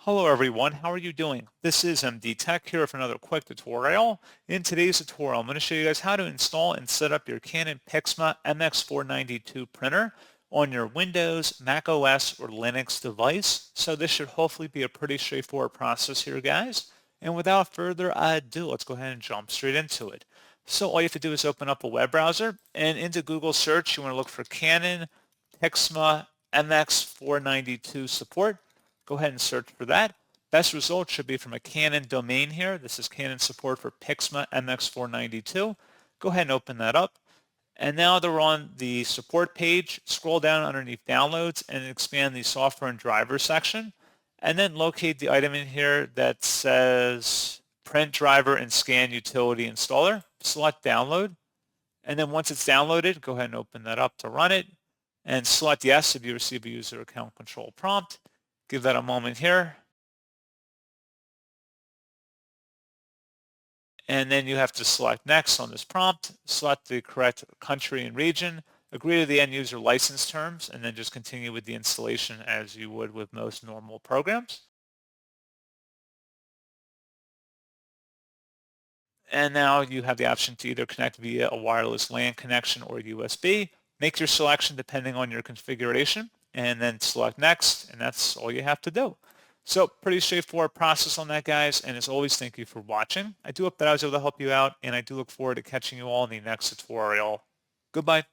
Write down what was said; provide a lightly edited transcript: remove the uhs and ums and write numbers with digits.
Hello everyone, how are you doing? This is MD Tech here with another quick tutorial. In today's tutorial, I'm going to show you guys how to install and set up your Canon PIXMA MX492 printer on your Windows, macOS, or Linux device. So this should hopefully be a pretty straightforward process here, guys. And without further ado, let's go ahead and jump straight into it. So all you have to do is open up a web browser, and into Google search, you want to look for Canon PIXMA MX492 support. Go ahead and search for that. Best result should be from a Canon domain here. This is Canon support for PIXMA MX492. Go ahead and open that up. And now that we're on the support page, scroll down underneath downloads and expand the software and drivers section. And then locate the item in here that says print driver and scan utility installer. Select download. And then once it's downloaded, go ahead and open that up to run it. And select yes if you receive a user account control prompt. Give that a moment here. And then you have to select next on this prompt, select the correct country and region, agree to the end user license terms, and then just continue with the installation as you would with most normal programs. And now you have the option to either connect via a wireless LAN connection or USB. Make your selection depending on your configuration, and then select next, and that's all you have to do. So pretty straightforward process on that, guys, and as always, thank you for watching. I do hope that I was able to help you out, and I do look forward to catching you all in the next tutorial. Goodbye.